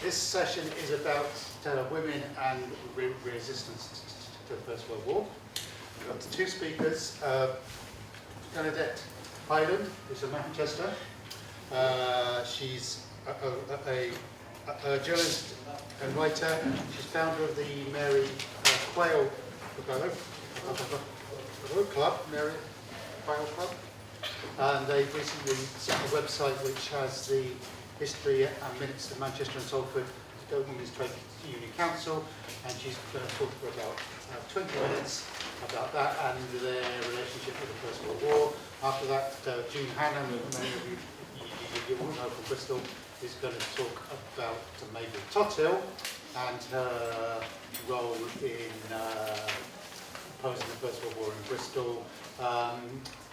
This session is about women and resistance to the First World War. We've got two speakers. Bernadette Highland, who's from Manchester. She's a journalist and writer. She's founder of the Mary Quayle Club, Mary Quayle Club. And they've recently set a website which has the history and minutes of Manchester and Salford Women's Trade Union Council, and she's going to talk for about 20 minutes about that and their relationship with the First World War. After that, Hannam, who many of you will know from Bristol, is going to talk about Mabel Tothill and her role in opposing the First World War in Bristol.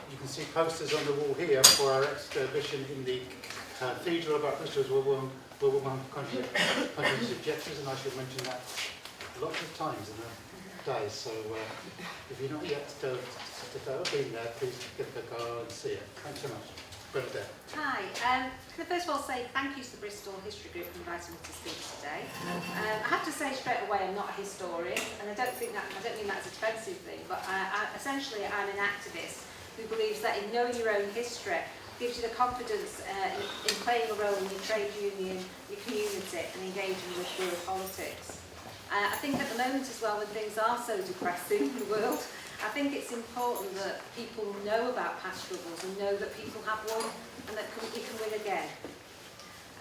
You can see posters on the wall here for our exhibition in the cathedral about Bristol's World War I conscious objectives, and I should mention that lots of times in the day. So if you're not yet been there, please get the car and see it. Thanks so much. Bernadette. Hi. Can I first of all say thank you to the Bristol History Group for inviting me to speak today. I have to say straight away I'm not a historian, and I don't mean that as a defensive thing, but essentially I'm an activist who believes that in knowing your own history gives you the confidence in playing a role in your trade union, your community, and engaging with world politics. I think at the moment as well, when things are so depressing in the world, I think it's important that people know about past struggles and know that people have won and that you can win again.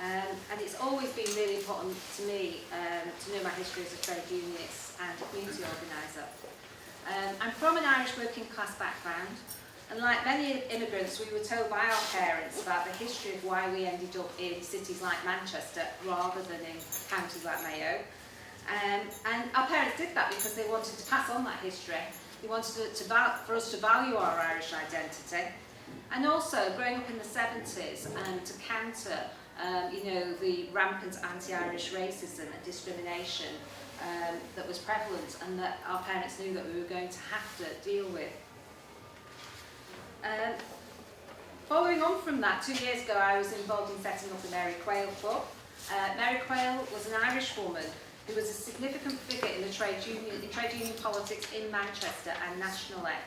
And it's always been really important to me to know my history as a trade unionist and a community organiser. I'm from an Irish working class background, and like many immigrants, we were told by our parents about the history of why we ended up in cities like Manchester rather than in counties like Mayo. And our parents did that because they wanted to pass on that history. They wanted for us to value our Irish identity. And also, growing up in the 70s to counter the rampant anti-Irish racism and discrimination that was prevalent and that our parents knew that we were going to have to deal with. Following on from that, 2 years ago I was involved in setting up the Mary Quayle Club. Mary Quayle was an Irish woman who was a significant figure in trade union politics in Manchester and nationally.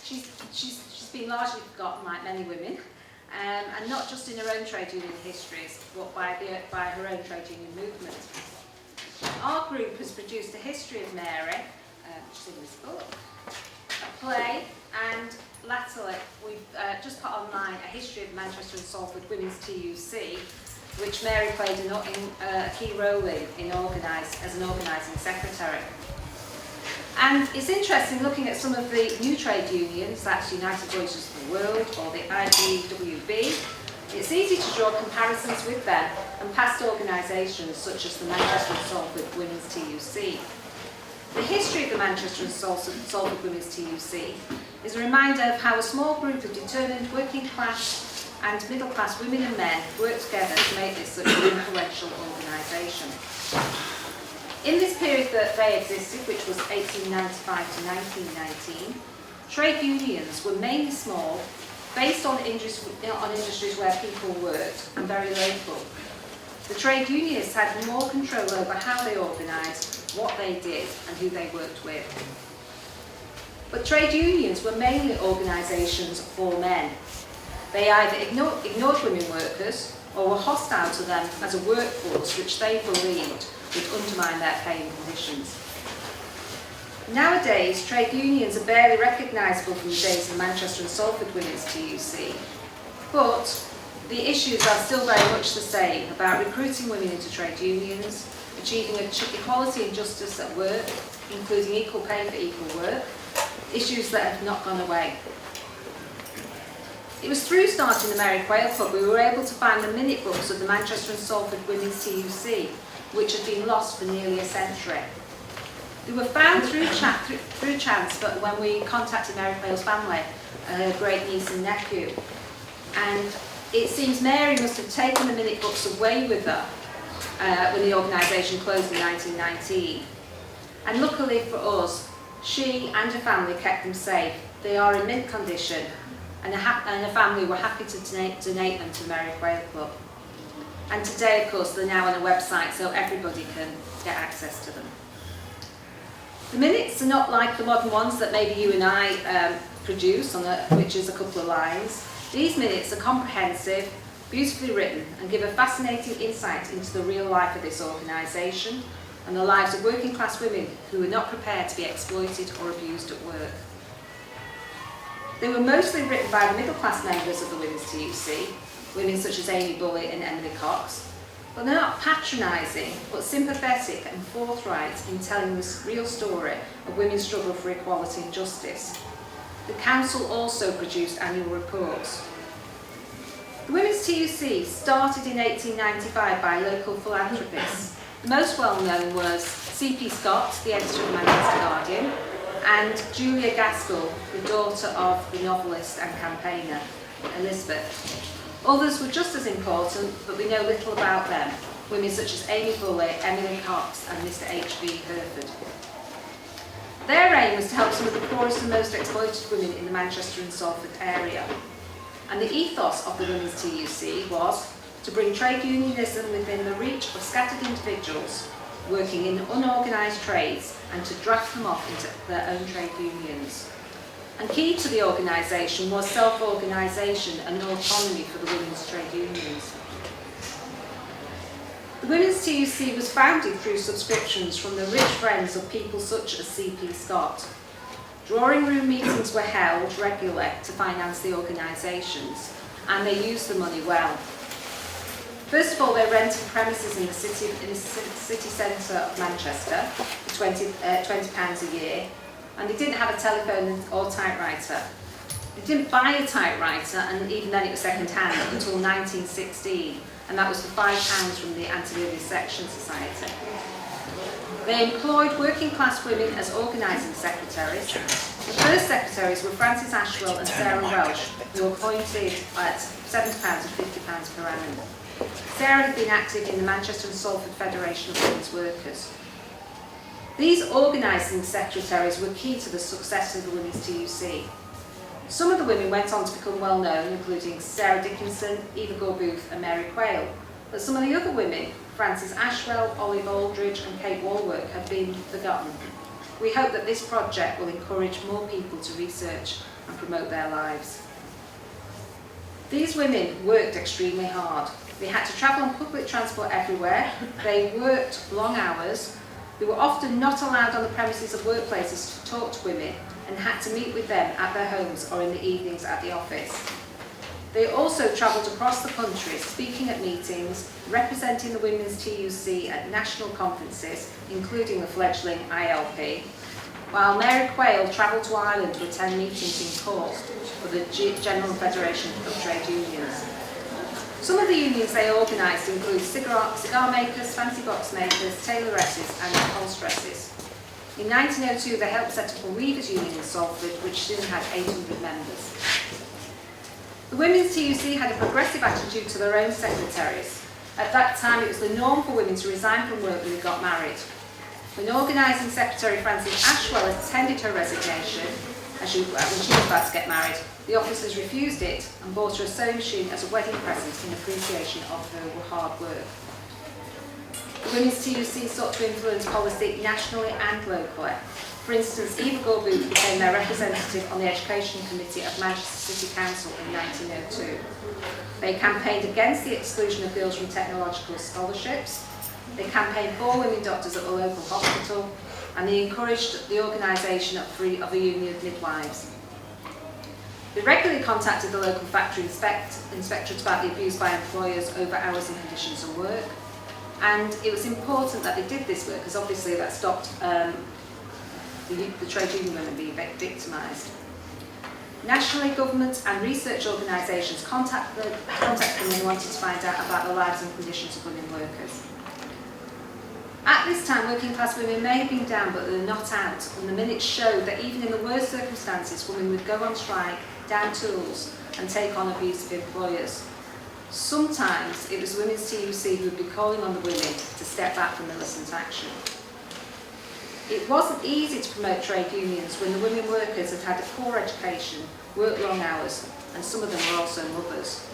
She's been largely forgotten, like many women, and not just in her own trade union histories, but by her own trade union movement. Our group has produced a history of Mary, which is in this book, a play, and latterly we've just put online a history of Manchester and Salford Women's TUC, which Mary played a key role in as an organising secretary. And it's interesting looking at some of the new trade unions, that's United Voices of the World or the IDWB. It's easy to draw comparisons with them and past organisations such as the Manchester and Salford Women's TUC. The history of the Manchester and Salford Women's TUC is a reminder of how a small group of determined working class and middle class women and men worked together to make this such an influential organisation. In this period that they existed, which was 1895 to 1919, trade unions were mainly small, based on industries where people worked, and very local. The trade unionists had more control over how they organised, what they did, and who they worked with. But trade unions were mainly organisations for men. They either ignored women workers or were hostile to them as a workforce which they believed would undermine their pay and conditions. Nowadays, trade unions are barely recognisable from the days of Manchester and Salford Women's TUC, but the issues are still very much the same about recruiting women into trade unions, achieving equality and justice at work, including equal pay for equal work, issues that have not gone away. It was through starting the Mary Quayle Club we were able to find the minute books of the Manchester and Salford Women's TUC, which had been lost for nearly a century. They were found through chance, but when we contacted Mary Quayle's family, her great niece and nephew, and it seems Mary must have taken the minute books away with her when the organisation closed in 1919. And luckily for us, she and her family kept them safe. They are in mint condition, and her family were happy to donate them to the Mary Quayle Club. And today, of course, they're now on a website so everybody can get access to them. The minutes are not like the modern ones that maybe you and I produce, which is a couple of lines. These minutes are comprehensive, beautifully written, and give a fascinating insight into the real life of this organisation and the lives of working class women who were not prepared to be exploited or abused at work. They were mostly written by the middle class members of the Women's TUC, women such as Amy Bullitt and Emily Cox, but they're not patronising, but sympathetic and forthright in telling this real story of women's struggle for equality and justice. The Council also produced annual reports. The Women's TUC started in 1895 by local philanthropists. The most well known was C.P. Scott, the editor of the Manchester Guardian, and Julia Gaskell, the daughter of the novelist and campaigner Elizabeth. Others were just as important, but we know little about them. Women such as Amy Bullitt, Emily Cox and Mr. H.V. Herford. Their aim was to help some of the poorest and most exploited women in the Manchester and Salford area. And the ethos of the Women's TUC was to bring trade unionism within the reach of scattered individuals working in unorganised trades and to draft them off into their own trade unions. And key to the organisation was self-organisation and autonomy for the women's trade unions. The Women's TUC was founded through subscriptions from the rich friends of people such as C.P. Scott. Drawing room meetings were held regularly to finance the organisations, and they used the money well. First of all, they rented premises in the city centre of Manchester for £20 a year, and they didn't have a telephone or typewriter. They didn't buy a typewriter, and even then it was second-hand, until 1916, and that was for £5 from the Anti-Vivisection Society. They employed working-class women as organising secretaries. The first secretaries were Frances Ashwell and Sarah Welsh, who were appointed at £70 and £50 per annum. Sarah had been active in the Manchester and Salford Federation of Women's Workers. These organising secretaries were key to the success of the Women's TUC. Some of the women went on to become well known, including Sarah Dickinson, Eva Gore-Booth and Mary Quayle. But some of the other women, Frances Ashwell, Olive Aldridge and Kate Walwork, have been forgotten. We hope that this project will encourage more people to research and promote their lives. These women worked extremely hard. They had to travel on public transport everywhere. They worked long hours. They were often not allowed on the premises of workplaces to talk to women and had to meet with them at their homes or in the evenings at the office. They also travelled across the country, speaking at meetings, representing the Women's TUC at national conferences, including the fledgling ILP, while Mary Quayle travelled to Ireland to attend meetings in Cork for the General Federation of Trade Unions. Some of the unions they organised include cigar makers, fancy box makers, tailoresses and upholsterers. In 1902 they helped set up a weavers' union in Salford, which soon had 800 members. The Women's TUC had a progressive attitude to their own secretaries. At that time it was the norm for women to resign from work when they got married. When organising secretary Frances Ashwell attended her resignation, when she was about to get married, the officers refused it and bought her a sewing machine as a wedding present in appreciation of her hard work. The Women's TUC sought to influence policy nationally and locally. For instance, Eva Gore-Booth became their representative on the Education Committee of Manchester City Council in 1902. They campaigned against the exclusion of girls from technological scholarships. They campaigned for women doctors at the local hospital, and they encouraged the organisation of a union of midwives. They regularly contacted the local factory inspectorate about the abuse by employers over hours and conditions of work. And it was important that they did this work, because obviously that stopped the trade union women being victimised. Nationally, government and research organisations contacted them and wanted to find out about the lives and conditions of women workers. At this time, working class women may have been down, but they were not out, and the minutes showed that even in the worst circumstances, women would go on strike, down tools, and take on abusive employers. Sometimes it was Women's TUC who would be calling on the women to step back from militant action. It wasn't easy to promote trade unions when the women workers had had a poor education, worked long hours, and some of them were also mothers.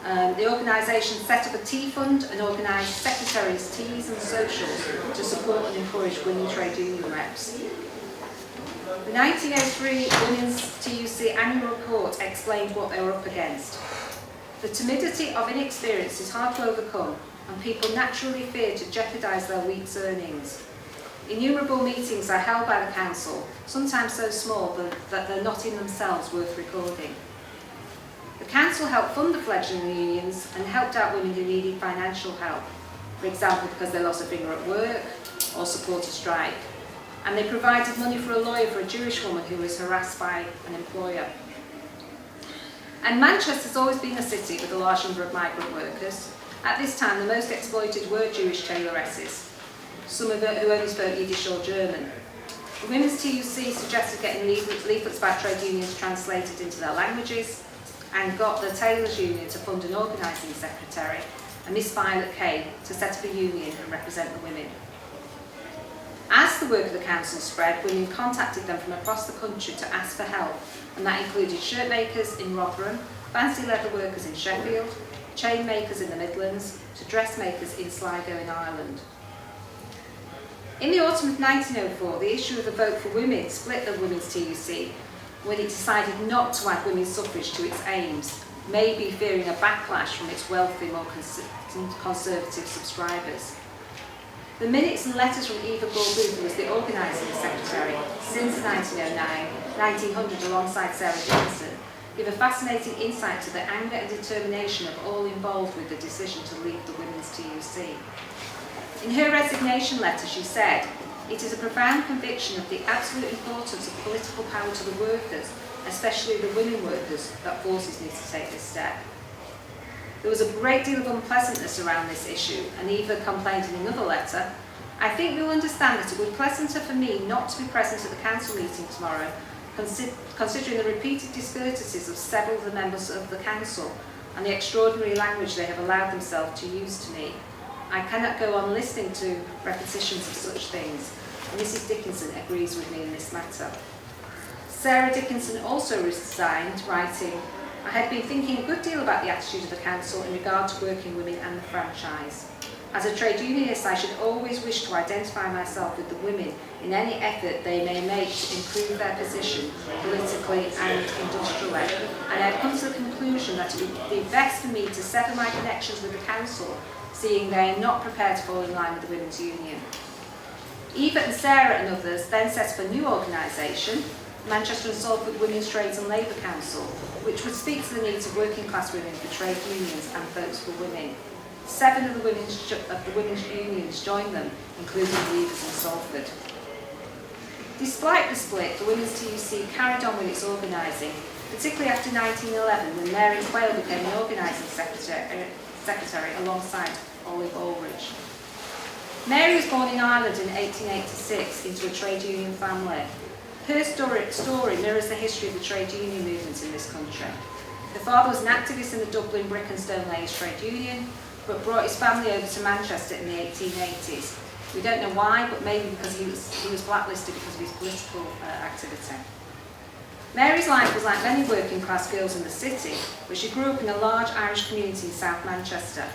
The organisation set up a tea fund and organised secretaries' teas and socials to support and encourage women trade union reps. The 1903 Women's TUC annual report explained what they were up against. The timidity of inexperience is hard to overcome, and people naturally fear to jeopardise their week's earnings. Innumerable meetings are held by the council, sometimes so small that they're not in themselves worth recording. The council helped fund the fledgling unions and helped out women who needed financial help, for example because they lost a finger at work or support a strike. And they provided money for a lawyer for a Jewish woman who was harassed by an employer. And Manchester has always been a city with a large number of migrant workers. At this time, the most exploited were Jewish tailoresses, some of who only spoke Yiddish or German. The Women's TUC suggested getting leaflets by trade unions translated into their languages, and got the Tailors Union to fund an organising secretary, and Miss Violet Kay to set up a union and represent the women. As the work of the council spread, women contacted them from across the country to ask for help, and that included shirt makers in Rotherham, fancy leather workers in Sheffield, chain makers in the Midlands, to dressmakers in Sligo in Ireland. In the autumn of 1904, the issue of the vote for women split the Women's TUC when it decided not to add women's suffrage to its aims, maybe fearing a backlash from its wealthy, more conservative subscribers. The minutes and letters from Eva Gore-Booth, who was the organising secretary since 1900 alongside Sarah Dickinson, give a fascinating insight to the anger and determination of all involved with the decision to leave the Women's TUC. In her resignation letter, she said, "It is a profound conviction of the absolute importance of political power to the workers, especially the women workers, that forces me to take this step." There was a great deal of unpleasantness around this issue, and Eva complained in another letter, "I think you'll understand that it would be pleasanter for me not to be present at the council meeting tomorrow, considering the repeated discourtesies of several of the members of the council and the extraordinary language they have allowed themselves to use to me. I cannot go on listening to repetitions of such things." And Mrs Dickinson agrees with me in this matter. Sarah Dickinson also resigned, writing, "I had been thinking a good deal about the attitude of the council in regard to working women and the franchise. As a trade unionist, I should always wish to identify myself with the women in any effort they may make to improve their position politically and industrially, and I have come to the conclusion that it would be best for me to sever my connections with the council, seeing they are not prepared to fall in line with the Women's Union." Eva and Sarah and others then set up a new organisation, Manchester and Salford Women's Trades and Labour Council, which would speak to the needs of working class women for trade unions and votes for women. 7 of the women's unions joined them, including the Evas in Salford. Despite the split, the Women's TUC carried on with its organising, particularly after 1911, when Mary Quayle became an organising secretary alongside Olive Aldridge. Mary was born in Ireland in 1886 into a trade union family. Her story mirrors the history of the trade union movement in this country. Her father was an activist in the Dublin Brick and Stone Layers Trade Union, but brought his family over to Manchester in the 1880s. We don't know why, but maybe because he was blacklisted because of his political activity. Mary's life was like many working class girls in the city, but she grew up in a large Irish community in South Manchester.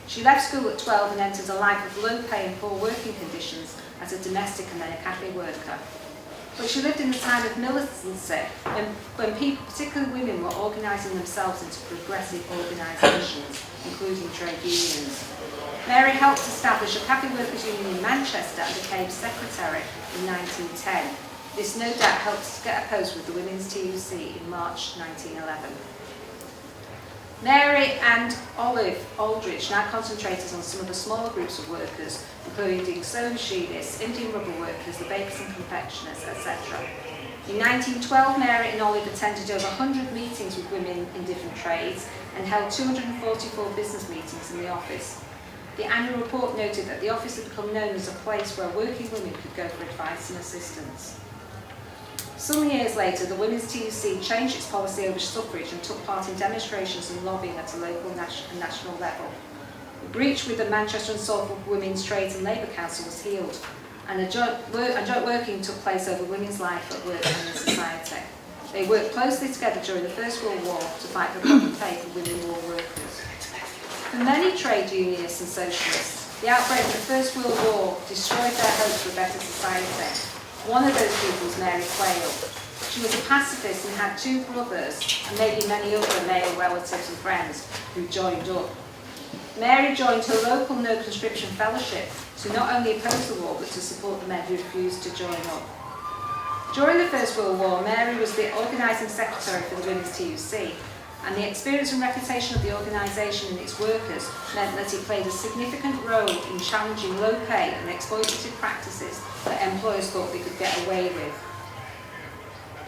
She left school at 12 and entered a life of low pay and poor working conditions as a domestic and then a cafe worker. But she lived in the time of militancy, when people, particularly women, were organising themselves into progressive organisations, including trade unions. Mary helped establish a cafe workers union in Manchester and became secretary in 1910. This no doubt helped to get a post with the Women's TUC in March 1911. Mary and Olive Aldridge now concentrated on some of the smaller groups of workers, including sewing machinists, Indian rubber workers, the bakers and confectioners, etc. In 1912, Mary and Olive attended over 100 meetings with women in different trades and held 244 business meetings in the office. The annual report noted that the office had become known as a place where working women could go for advice and assistance. Some years later, the Women's TUC changed its policy over suffrage and took part in demonstrations and lobbying at a local and national level. The breach with the Manchester and Salford Women's Trades and Labour Council was healed, and a joint working took place over women's life at work and in society. They worked closely together during the First World War to fight for proper pay for women war workers. For many trade unionists and socialists, the outbreak of the First World War destroyed their hopes for a better society. One of those people was Mary Quayle. She was a pacifist and had 2 brothers, and maybe many other male relatives and friends, who joined up. Mary joined her local no conscription fellowship to not only oppose the war, but to support the men who refused to join up. During the First World War, Mary was the organising secretary for the Women's TUC, and the experience and reputation of the organisation and its workers meant that it played a significant role in challenging low pay and exploitative practices that employers thought they could get away with.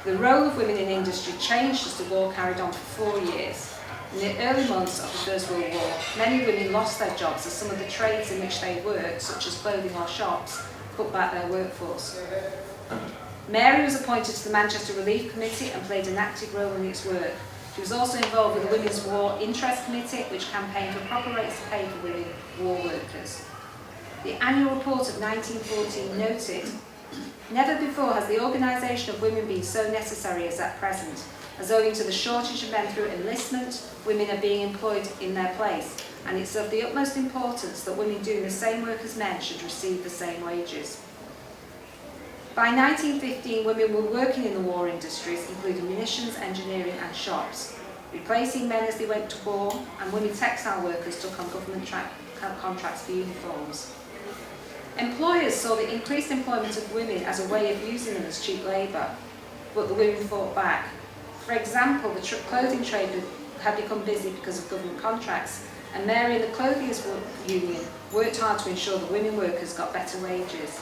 The role of women in industry changed as the war carried on for 4 years. In the early months of the First World War, many women lost their jobs as some of the trades in which they worked, such as clothing or shops, cut back their workforce. Mary was appointed to the Manchester Relief Committee and played an active role in its work. She was also involved with the Women's War Interest Committee, which campaigned for proper rates of pay for women war workers. The annual report of 1914 noted, "Never before has the organisation of women been so necessary as at present, as owing to the shortage of men through enlistment, women are being employed in their place, and it's of the utmost importance that women doing the same work as men should receive the same wages." By 1915, women were working in the war industries, including munitions, engineering and shops, replacing men as they went to war, and women textile workers took on government contracts for uniforms. Employers saw the increased employment of women as a way of using them as cheap labour, but the women fought back. For example, the clothing trade had become busy because of government contracts, and Mary and the Clothiers Union worked hard to ensure that women workers got better wages.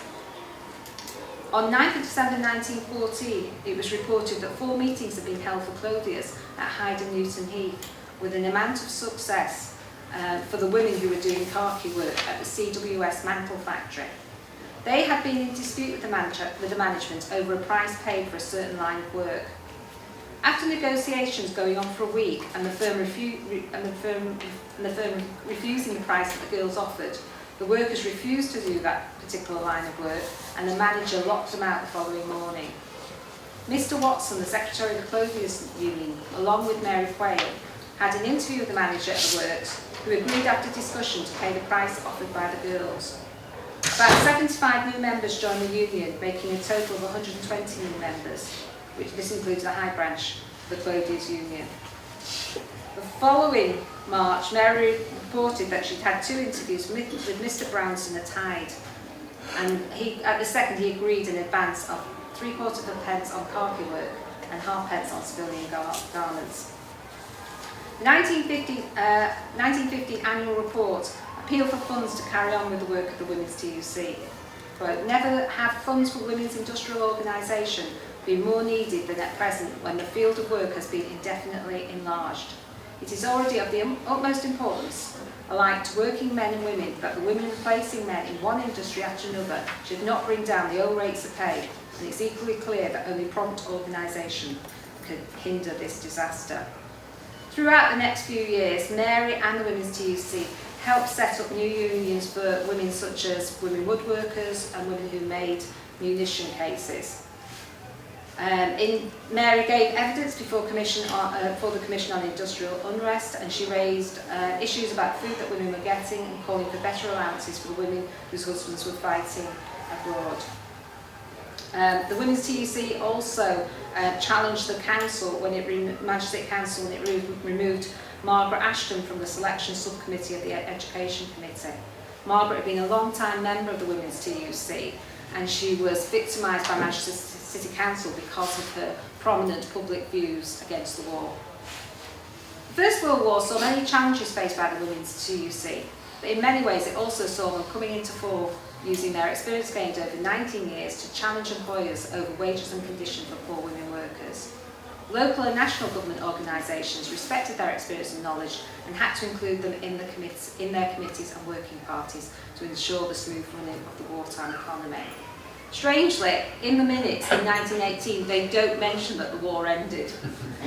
On 9th of December 1914, it was reported that 4 meetings had been held for clothiers at Hyde and Newton Heath, with an amount of success for the women who were doing khaki work at the CWS mantle factory. They had been in dispute with the management over a price paid for a certain line of work. After negotiations going on for a week and the firm refusing the price that the girls offered, the workers refused to do that particular line of work, and the manager locked them out the following morning. Mr. Watson, the secretary of the Clothiers Union, along with Mary Quayle, had an interview with the manager at the works, who agreed after discussion to pay the price offered by the girls. About 75 new members joined the union, making a total of 120 new members, which this includes the High Branch of the Clothiers Union. The following March, Mary reported that she'd had 2 interviews with Mr. Brownson at Hyde, and at the second he agreed an advance of 3/4 of a pence on khaki work and 1/2 pence on civilian garments. The 1950 annual report appealed for funds to carry on with the work of the Women's TUC. Quote, "Never have funds for women's industrial organisation been more needed than at present, when the field of work has been indefinitely enlarged. It is already of the utmost importance, alike to working men and women, that the women replacing men in one industry after another should not bring down the old rates of pay, and it's equally clear that only prompt organisation can hinder this disaster." Throughout the next few years, Mary and the Women's TUC helped set up new unions for women such as women woodworkers and women who made munition cases. Mary gave evidence before the Commission on Industrial Unrest, and she raised issues about food that women were getting and calling for better allowances for the women whose husbands were fighting abroad. The Women's TUC also challenged the council Manchester City Council when it removed Margaret Ashton from the selection subcommittee of the Education Committee. Margaret had been a long-time member of the Women's TUC, and she was victimised by Manchester City Council because of her prominent public views against the war. The First World War saw many challenges faced by the Women's TUC, but in many ways it also saw them coming into fore, using their experience gained over 19 years to challenge employers over wages and conditions for poor women workers. Local and national government organisations respected their experience and knowledge and had to include them in their committees and working parties to ensure the smooth running of the wartime economy. Strangely, in the minutes in 1918, they don't mention that the war ended.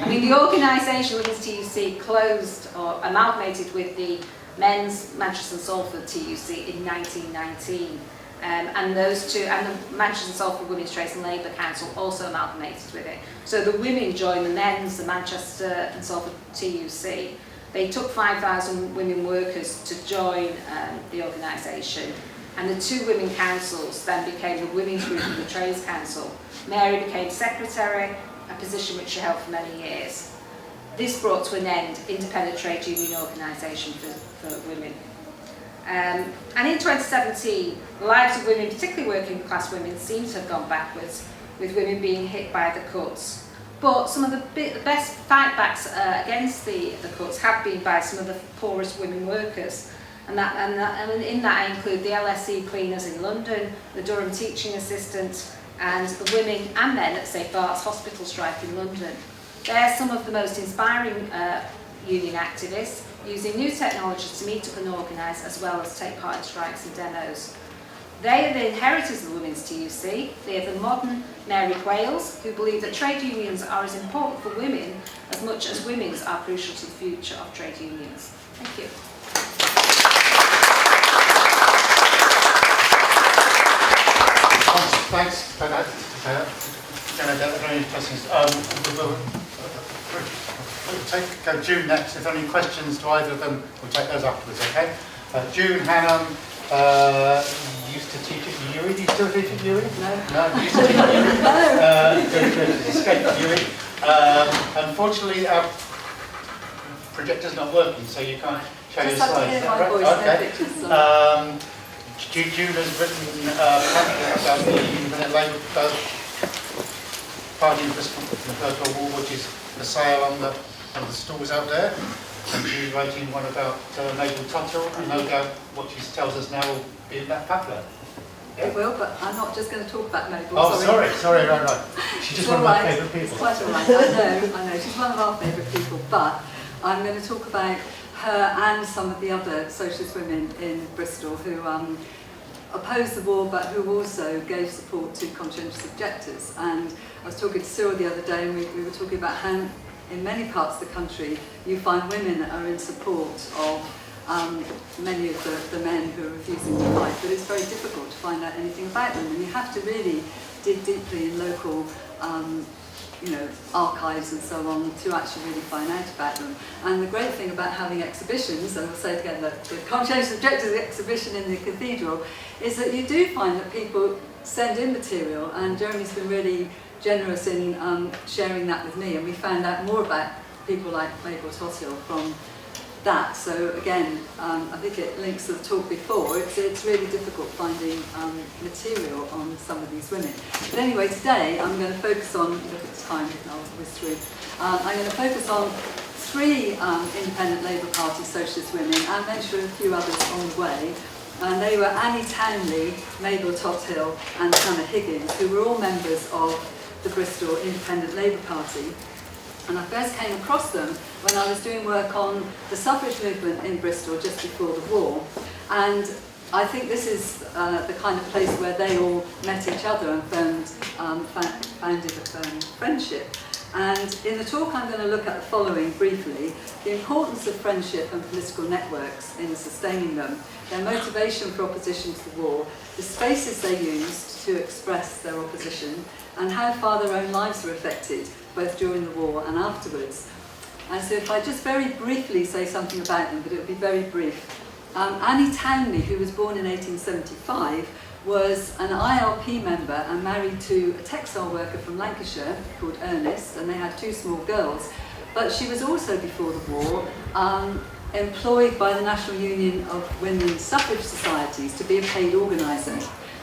I mean, the organisation Women's TUC closed or amalgamated with the Men's Manchester and Salford TUC in 1919. And those two, and the Manchester and Salford Women's Trades and Labour Council also amalgamated with it. So the women joined the Men's, the Manchester and Salford TUC, They took 5,000 women workers to join the organisation, and the 2 women councils then became the women's group of the Trades Council. Mary became secretary, a position which she held for many years. This brought to an end independent trade union organisation for women. And in 2017, the lives of women, particularly working class women, seem to have gone backwards, with women being hit by the cuts. But some of the best fightbacks against the cuts have been by some of the poorest women workers. And in that I include the LSE cleaners in London, the Durham teaching assistants, and the women and men at St Bart's hospital strike in London. They're some of the most inspiring union activists, using new technologies to meet up and organise, as well as take part in strikes and demos. They are the inheritors of the women's TUC. They are the modern Mary Quayles, who believe that trade unions are as important for women as much as women's are crucial to the future of trade unions. Thank you. Thanks for that. Very interesting. We'll go June next. If there are any questions to either of them, we'll take those afterwards, okay? June, Hannam, used to teach at UWE. Do you still teach at UWE? No. No, used to teach at UWE. Escaped UWE. Unfortunately, our projector's not working, so you can't show your slides. Just have to hear my voice, okay. no pictures. June has written about the Independent Labour Party in Bristol in the First World War, which is for sale on the stalls out there. And she's writing one about Mabel Tothill, and no doubt what she tells us now will be in that pamphlet. Yeah. It will, but I'm not just going to talk about Mabel. Oh, sorry, right. She's just one of my favourite people. It's quite all right, I know, she's one of our favourite people, but I'm going to talk about her and some of the other socialist women in Bristol who opposed the war, but who also gave support to conscientious objectors. And I was talking to Cyril the other day, and we were talking about how in many parts of the country you find women that are in support of many of the men who are refusing to fight, but it's very difficult to find out anything about them, and you have to really dig deeply in local archives and so on to actually really find out about them. And the great thing about having exhibitions, and I'll say it again, that the Conscientious Objectors exhibition in the cathedral, is that you do find that people send in material, and Jeremy's been really generous in sharing that with me, and we found out more about people like Mabel Tothill from that. So again, I think it links to the talk before. It's really difficult finding material on some of these women. But anyway, today I'm going to focus on, look at the time, I'll whiz through. I'm going to focus on 3 Independent Labour Party socialist women, and mention a few others on the way. And they were Annie Townley, Mabel Tothill and Hanna Higgins, who were all members of the Bristol Independent Labour Party. And I first came across them when I was doing work on the suffrage movement in Bristol just before the war. And I think this is the kind of place where they all met each other and founded a firm friendship. And in the talk I'm going to look at the following briefly: the importance of friendship and political networks in sustaining them, their motivation for opposition to the war, the spaces they used to express their opposition, and how far their own lives were affected, both during the war and afterwards. And so if I just very briefly say something about them, but it will be very brief. Annie Townley, who was born in 1875, was an ILP member and married to a textile worker from Lancashire called Ernest, and they had 2 small girls. But she was also, before the war, employed by the National Union of Women's Suffrage Societies to be a paid organiser,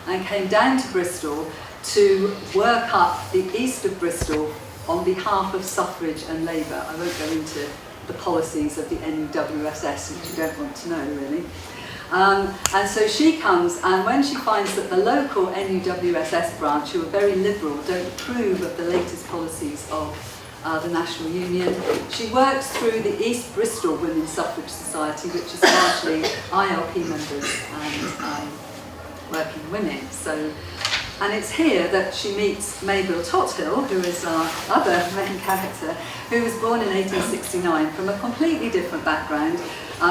and came down to Bristol to work up the east of Bristol on behalf of suffrage and labour. I won't go into the policies of the NUWSS, which you don't want to know really. And so she comes, and when she finds that the local NUWSS branch, who are very liberal, don't approve of the latest policies of the National Union, she works through the East Bristol Women's Suffrage Society, which is largely ILP members and working women. And it's here that she meets Mabel Tothill, who is our other main character, who was born in 1869 from a completely different background.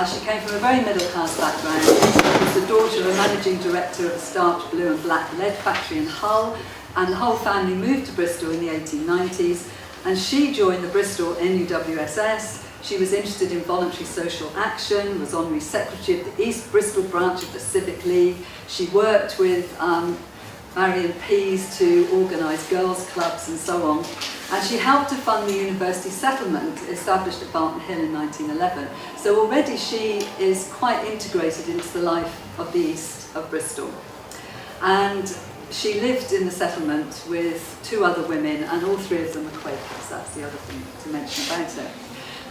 She came from a very middle-class background. She was the daughter of a managing director of a starched blue and black lead factory in Hull, and the whole family moved to Bristol in the 1890s, and she joined the Bristol NUWSS. She was interested in voluntary social action, was honorary secretary of the East Bristol branch of the Civic League. She worked with Marion Pease to organise girls' clubs and so on. And she helped to fund the university settlement established at Barton Hill in 1911. So already she is quite integrated into the life of the east of Bristol. And she lived in the settlement with 2 other women, and all 3 of them are Quakers. That's the other thing to mention about her.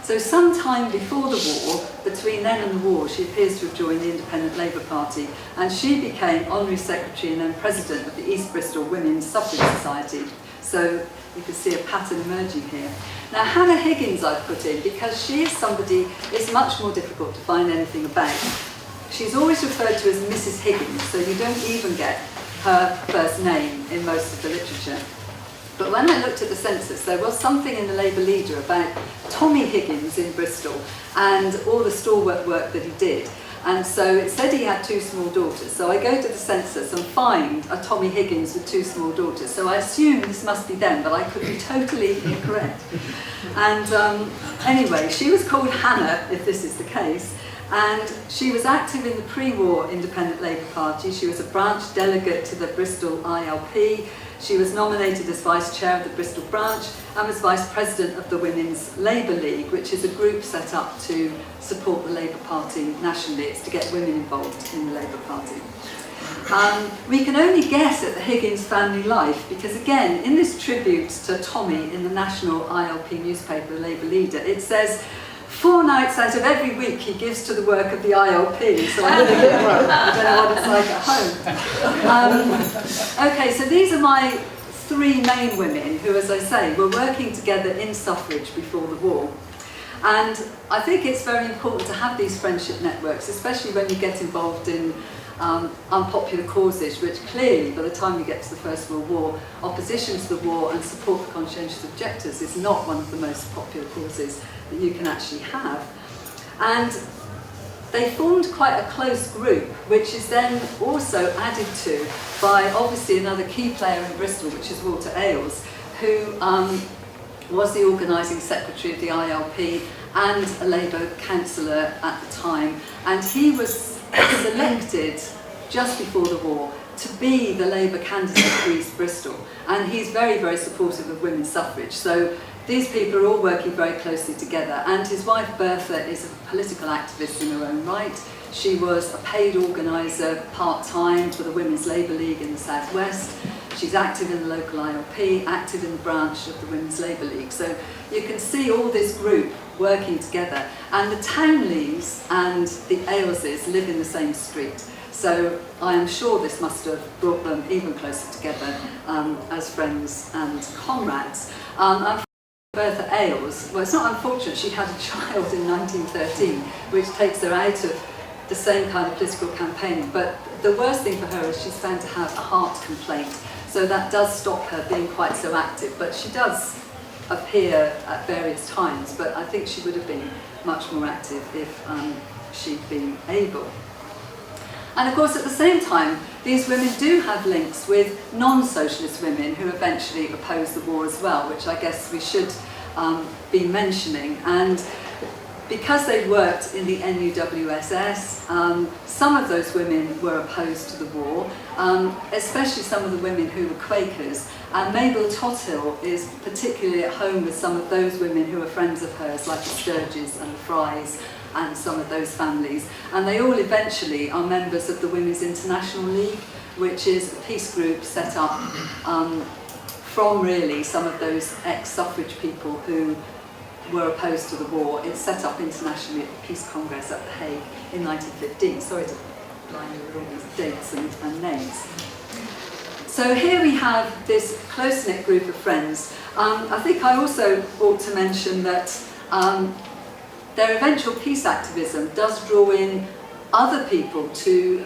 So sometime before the war, between then and the war, she appears to have joined the Independent Labour Party, and she became honorary secretary and then president of the East Bristol Women's Suffrage Society. So you can see a pattern emerging here. Now, Hanna Higgins I've put in because she is somebody it's much more difficult to find anything about. She's always referred to as Mrs Higgins, so you don't even get her first name in most of the literature. But when I looked at the census, there was something in the Labour leader about Tommy Higgins in Bristol and all the stalwart work that he did. And so it said he had 2 small daughters. So I go to the census and find a Tommy Higgins with 2 small daughters. So I assume this must be them, but I could be totally incorrect. And anyway, she was called Hannah, if this is the case. And she was active in the pre-war Independent Labour Party. She was a branch delegate to the Bristol ILP. She was nominated as vice chair of the Bristol branch and was vice president of the Women's Labour League, which is a group set up to support the Labour Party nationally. It's to get women involved in the Labour Party. We can only guess at the Higgins family life because, again, in this tribute to Tommy in the national ILP newspaper, the Labour leader, it says, 4 nights out of every week he gives to the work of the ILP, so I don't know what it's like at home. Okay, so these are my 3 main women who, as I say, were working together in suffrage before the war. And I think it's very important to have these friendship networks, especially when you get involved in unpopular causes, which clearly, by the time you get to the First World War, opposition to the war and support for conscientious objectors is not one of the most popular causes that you can actually have. And they formed quite a close group, which is then also added to by obviously another key player in Bristol, which is Walter Ailes, who was the organising secretary of the ILP and a Labour councillor at the time. And he was selected just before the war to be the Labour candidate for East Bristol. And he's very, very supportive of women's suffrage. So these people are all working very closely together. And his wife Bertha is a political activist in her own right. She was a paid organiser part-time for the Women's Labour League in the South West. She's active in the local ILP, active in the branch of the Women's Labour League. So you can see all this group working together. And the Townleys and the Aileses live in the same street. So I am sure this must have brought them even closer together as friends and comrades. Bertha Ailes, well, it's not unfortunate, she had a child in 1913, which takes her out of the same kind of political campaigning. But the worst thing for her is she's found to have a heart complaint. So that does stop her being quite so active. But she does appear at various times, but I think she would have been much more active if she'd been able. And of course, at the same time, these women do have links with non-socialist women who eventually opposed the war as well, which I guess we should be mentioning. And because they worked in the NUWSS, some of those women were opposed to the war, especially some of the women who were Quakers. And Mabel Tothill is particularly at home with some of those women who are friends of hers, like the Sturges and the Frys and some of those families. And they all eventually are members of the Women's International League, which is a peace group set up from really some of those ex-suffrage people who were opposed to the war. It's set up internationally at the Peace Congress at The Hague in 1915. Sorry to blind you with all these dates and names. So here we have this close-knit group of friends. I think I also ought to mention that their eventual peace activism does draw in other people to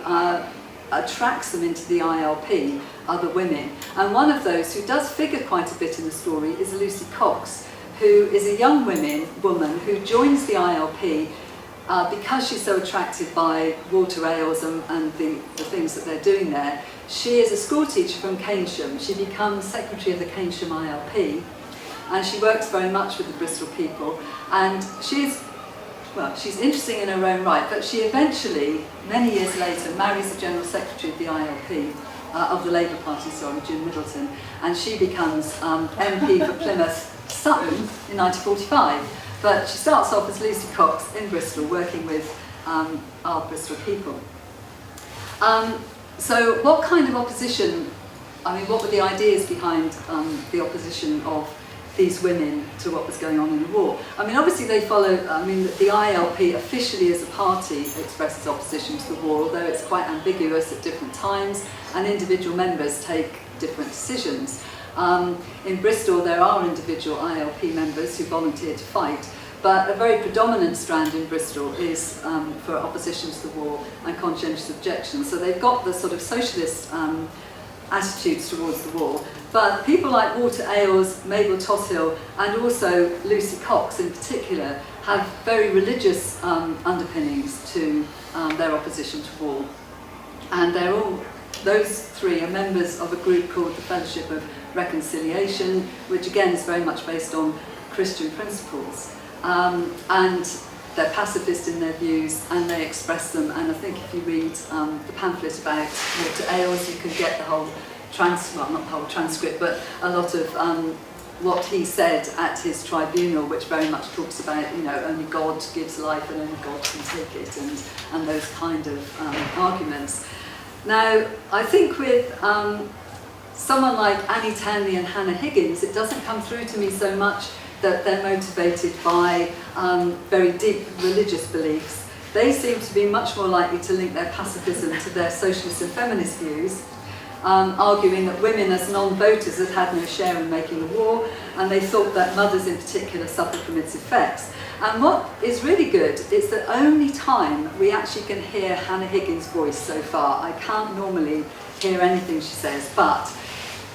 attract them into the ILP, other women. And one of those who does figure quite a bit in the story is Lucy Cox, who is a young woman who joins the ILP because she's so attracted by Walter Ailes and the things that they're doing there. She is a school teacher from Keynsham. She becomes secretary of the Keynsham ILP. and she works very much with the Bristol people, and she's interesting in her own right, but she eventually, many years later, marries the General Secretary of the ILP, of the Labour Party, Jim Middleton, and she becomes MP for Plymouth Sutton in 1945. But she starts off as Lucy Cox in Bristol, working with our Bristol people. So what kind of opposition, what were the ideas behind the opposition of these women to what was going on in the war? Obviously they follow, the ILP officially as a party expresses opposition to the war, although it's quite ambiguous at different times, and individual members take different decisions. In Bristol there are individual ILP members who volunteer to fight, but a very predominant strand in Bristol is for opposition to the war and conscientious objection. So they've got the sort of socialist attitudes towards the war. But people like Walter Ailes, Mabel Tothill, and also Lucy Cox in particular have very religious underpinnings to their opposition to war. And those three are members of a group called the Fellowship of Reconciliation, which again is very much based on Christian principles. And they're pacifist in their views, and they express them. And I think if you read the pamphlet about Walter Ailes, you can get the whole not the whole transcript, but a lot of what he said at his tribunal, which very much talks about, only God gives life and only God can take it, and those kind of arguments. Now, I think with someone like Annie Tandy and Hanna Higgins, it doesn't come through to me so much that they're motivated by very deep religious beliefs. They seem to be much more likely to link their pacifism to their socialist and feminist views, arguing that women as non-voters had no share in making the war, and they thought that mothers in particular suffered from its effects. And what is really good is the only time we actually can hear Hanna Higgins' voice so far. I can't normally hear anything she says, but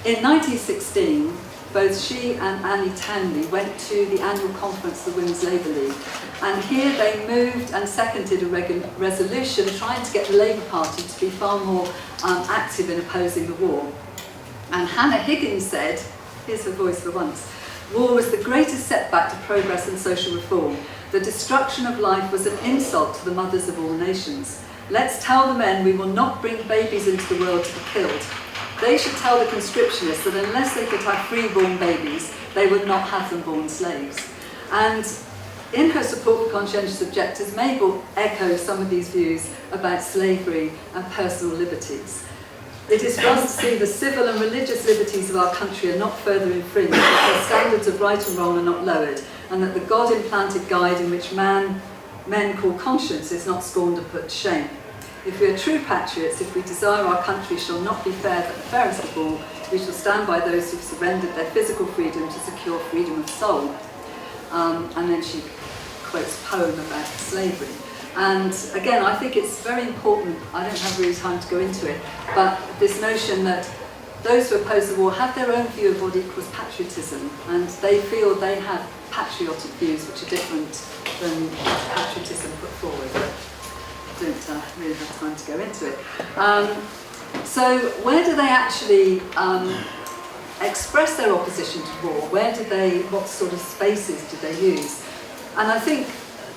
in 1916, both she and Annie Tandy went to the annual conference of the Women's Labour League, and here they moved and seconded a resolution trying to get the Labour Party to be far more active in opposing the war. And Hanna Higgins said, here's her voice for once, "War was the greatest setback to progress and social reform. The destruction of life was an insult to the mothers of all nations. Let's tell the men we will not bring babies into the world to be killed. They should tell the conscriptionists that unless they could have free-born babies, they would not have them born slaves." And in her support for conscientious objectors, Mabel echoes some of these views about slavery and personal liberties. "It is for us to see the civil and religious liberties of our country are not further infringed, that the standards of right and wrong are not lowered, and that the God-implanted guide in which men call conscience is not scorned or put to shame. If we are true patriots, if we desire our country shall not be fair but the fairest of all, we shall stand by those who have surrendered their physical freedom to secure freedom of soul." And then she quotes a poem about slavery. And again, I think it's very important, I don't have really time to go into it, but this notion that those who oppose the war have their own view of what equals patriotism, and they feel they have patriotic views which are different than patriotism put forward. But I don't really have time to go into it. So where do they actually express their opposition to war? What sort of spaces do they use? And I think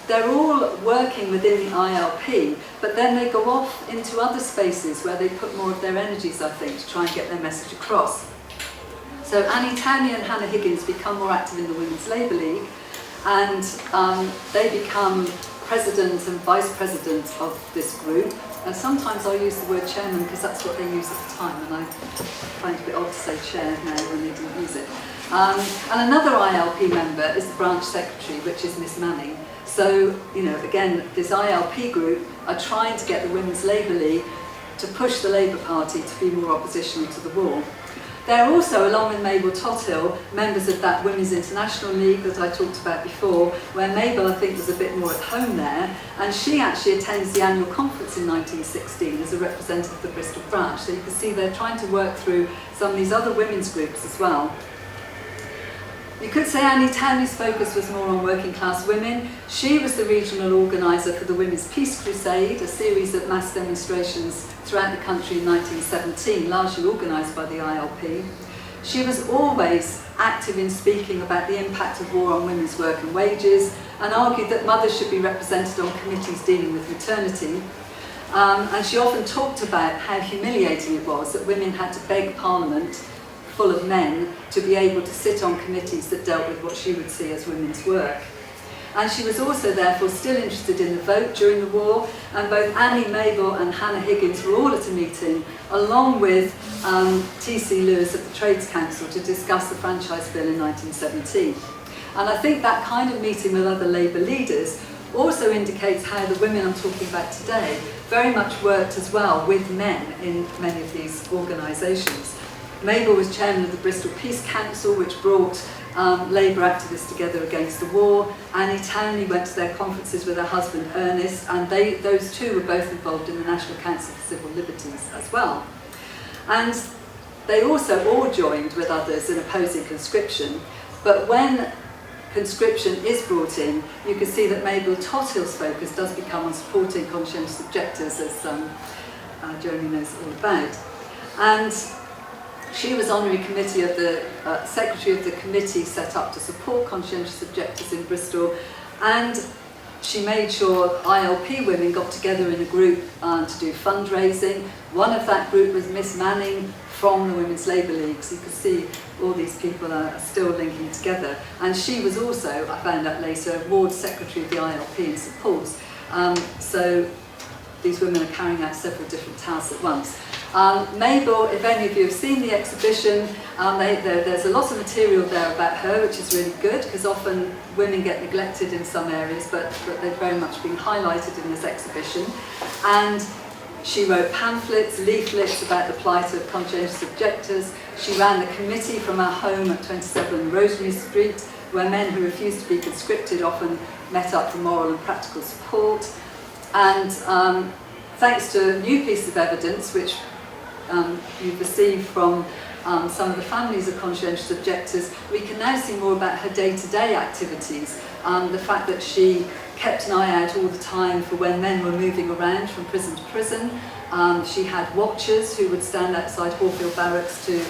they're all working within the ILP, but then they go off into other spaces where they put more of their energies, I think, to try and get their message across. So Annie Tandy and Hanna Higgins become more active in the Women's Labour League, and they become president and vice president of this group. And sometimes I'll use the word chairman because that's what they used at the time, and I find it a bit odd to say chair now when they didn't use it. And another ILP member is the branch secretary, which is Miss Manning. So, again, this ILP group are trying to get the Women's Labour League to push the Labour Party to be more oppositional to the war. They're also, along with Mabel Tothill, members of that Women's International League that I talked about before, where Mabel, I think, was a bit more at home there, and she actually attends the annual conference in 1916 as a representative of the Bristol branch. So you can see they're trying to work through some of these other women's groups as well. You could say Annie Tandy's focus was more on working class women. She was the regional organiser for the Women's Peace Crusade, a series of mass demonstrations throughout the country in 1917, largely organised by the ILP. She was always active in speaking about the impact of war on women's work and wages, and argued that mothers should be represented on committees dealing with maternity. And she often talked about how humiliating it was that women had to beg Parliament, full of men, to be able to sit on committees that dealt with what she would see as women's work. And she was also therefore still interested in the vote during the war, and both Annie, Mabel and Hanna Higgins were all at a meeting, along with T.C. Lewis of the Trades Council, to discuss the Franchise Bill in 1917. And I think that kind of meeting with other Labour leaders also indicates how the women I'm talking about today very much worked as well with men in many of these organisations. Mabel was chairman of the Bristol Peace Council, which brought Labour activists together against the war. Annie Townley went to their conferences with her husband Ernest, and those two were both involved in the National Council for Civil Liberties as well. And they also all joined with others in opposing conscription, but when conscription is brought in, you can see that Mabel Tothill's focus does become on supporting conscientious objectors, as Jeremy knows all about. And she was honorary committee of the secretary of the committee set up to support conscientious objectors in Bristol, and she made sure ILP women got together in a group to do fundraising. One of that group was Miss Manning from the Women's Labour League, so you can see all these people are still linking together. And she was also, I found out later, ward secretary of the ILP in St Paul's. So these women are carrying out several different tasks at once. Mabel, if any of you have seen the exhibition, there's a lot of material there about her, which is really good, because often women get neglected in some areas, but they've very much been highlighted in this exhibition. And she wrote pamphlets, leaflets about the plight of conscientious objectors. She ran the committee from her home at 27 Rosemary Street, where men who refused to be conscripted often met up for moral and practical support. And thanks to new pieces of evidence, which you've received from some of the families of conscientious objectors, we can now see more about her day-to-day activities. The fact that she kept an eye out all the time for when men were moving around from prison to prison. She had watchers who would stand outside Horfield Barracks to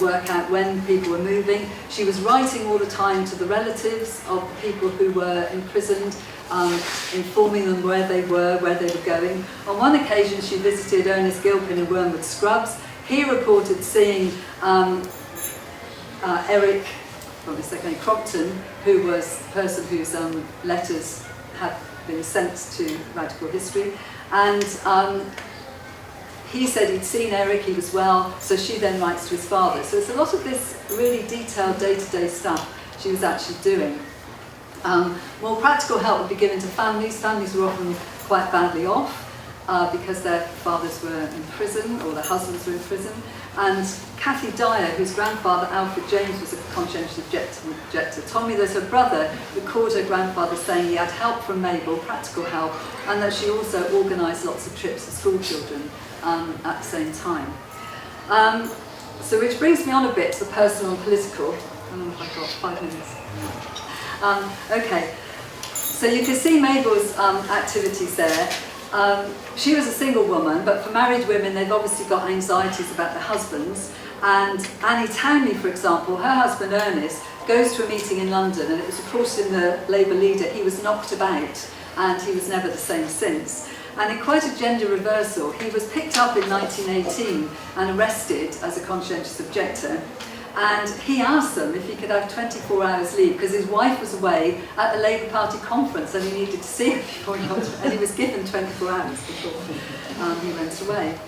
work out when people were moving. She was writing all the time to the relatives of the people who were imprisoned, informing them where they were going. On one occasion she visited Ernest Gilpin in Wormwood Scrubs. He reported seeing Eric Crompton, who was the person whose letters had been sent to Radical History, and he said he'd seen Eric, he was well, so she then writes to his father. So it's a lot of this really detailed day-to-day stuff she was actually doing. More practical help would be given to families. Families were often quite badly off because their fathers were in prison or their husbands were in prison. And Cathy Dyer, whose grandfather Alfred James was a conscientious objector, told me that her brother recalled her grandfather saying he had help from Mabel, practical help, and that she also organised lots of trips for school children at the same time. So which brings me on a bit to the personal and political. I don't know if I've got 5 minutes. Okay, so you can see Mabel's activities there. She was a single woman, but for married women they've obviously got anxieties about their husbands. And Annie Townley, for example, her husband Ernest goes to a meeting in London, and it was reported in the Labour Leader he was knocked about and he was never the same since. And in quite a gender reversal, he was picked up in 1918 and arrested as a conscientious objector. And he asked them if he could have 24 hours leave because his wife was away at the Labour Party conference and he needed to see her before he went, and he was given 24 hours before he went away.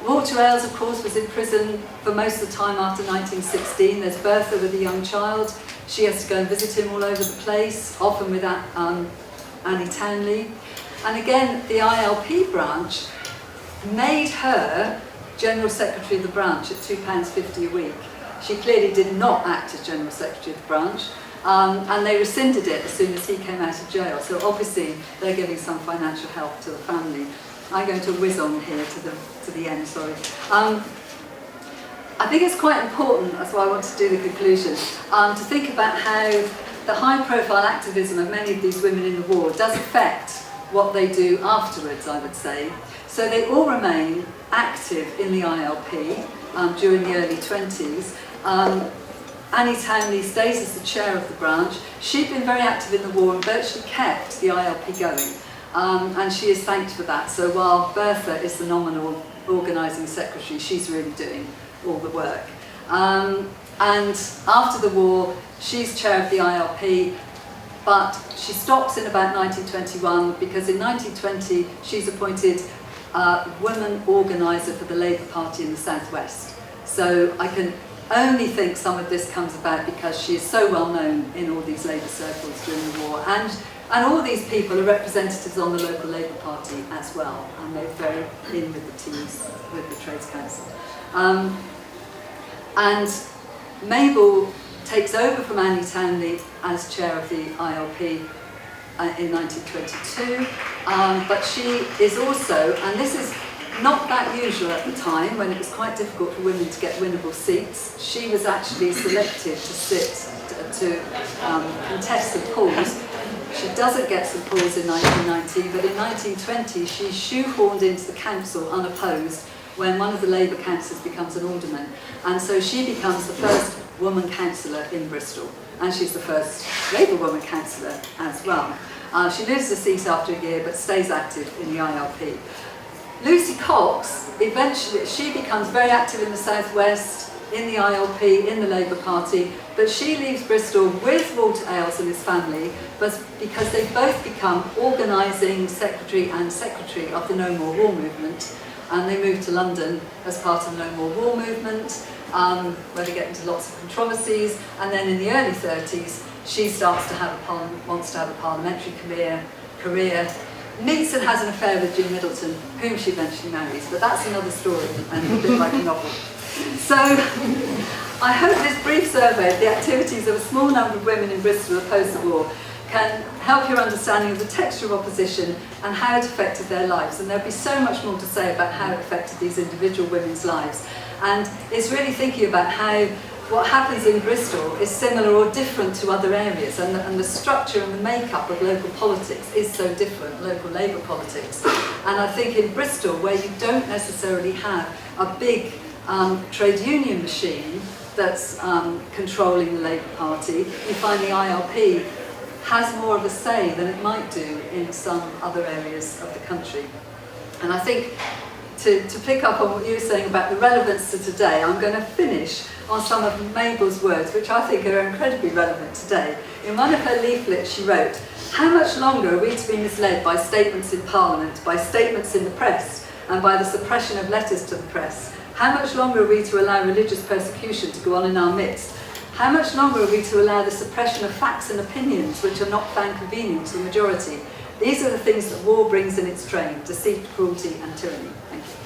Walter Ailes, of course, was in prison for most of the time after 1916. There's Bertha with a young child. She has to go and visit him all over the place, often with Annie Townley. And again, the ILP branch made her General Secretary of the branch at £2.50 a week. She clearly did not act as General Secretary of the branch, and they rescinded it as soon as he came out of jail. So obviously they're giving some financial help to the family. I'm going to whiz on here to the end, sorry. I think it's quite important, that's why I want to do the conclusion, to think about how the high-profile activism of many of these women in the war does affect what they do afterwards, I would say. So they all remain active in the ILP during the early 20s. Annie Townley stays as the chair of the branch. She'd been very active in the war and virtually kept the ILP going. And she is thanked for that. So while Bertha is the nominal organising secretary, she's really doing all the work. And after the war, she's chair of the ILP, but she stops in about 1921 because in 1920 she's appointed woman organiser for the Labour Party in the South-West. So I can only think some of this comes about because she is so well known in all these Labour circles during the war. And all these people are representatives on the local Labour Party as well, and they're very in with the teams, with the Trades Council. And Mabel takes over from Annie Townley as chair of the ILP in 1922, but she is also, and this is not that usual at the time when it was quite difficult for women to get winnable seats, she was actually selected to sit, to contest St Paul's. She doesn't get St Paul's in 1919, but in 1920 she's shoehorned into the council unopposed when one of the Labour councillors becomes an alderman. And so she becomes the first woman councillor in Bristol, and she's the first Labour woman councillor as well. She loses the seat after a year, but stays active in the ILP. Lucy Cox, eventually, she becomes very active in the South-West, in the ILP, in the Labour Party, but she leaves Bristol with Walter Ailes and his family, but because they both become organising secretary and secretary of the No More War movement, and they move to London as part of the No More War movement, where they get into lots of controversies, and then in the early 30s, she starts to have wants to have a parliamentary career, meets and has an affair with Jim Middleton, whom she eventually marries, but that's another story and a bit like a novel. So I hope this brief survey of the activities of a small number of women in Bristol opposed the war can help your understanding of the texture of opposition and how it affected their lives. And there'll be so much more to say about how it affected these individual women's lives. And it's really thinking about how what happens in Bristol is similar or different to other areas, and the structure and the makeup of local politics is so different, local Labour politics. And I think in Bristol, where you don't necessarily have a big trade union machine that's controlling the Labour Party, you find the ILP has more of a say than it might do in some other areas of the country. And I think to pick up on what you were saying about the relevance to today, I'm going to finish on some of Mabel's words, which I think are incredibly relevant today. In one of her leaflets she wrote, "How much longer are we to be misled by statements in Parliament, by statements in the press, and by the suppression of letters to the press? How much longer are we to allow religious persecution to go on in our midst? How much longer are we to allow the suppression of facts and opinions which are not found convenient to the majority? These are the things that war brings in its train: deceit, cruelty and tyranny." Thank you.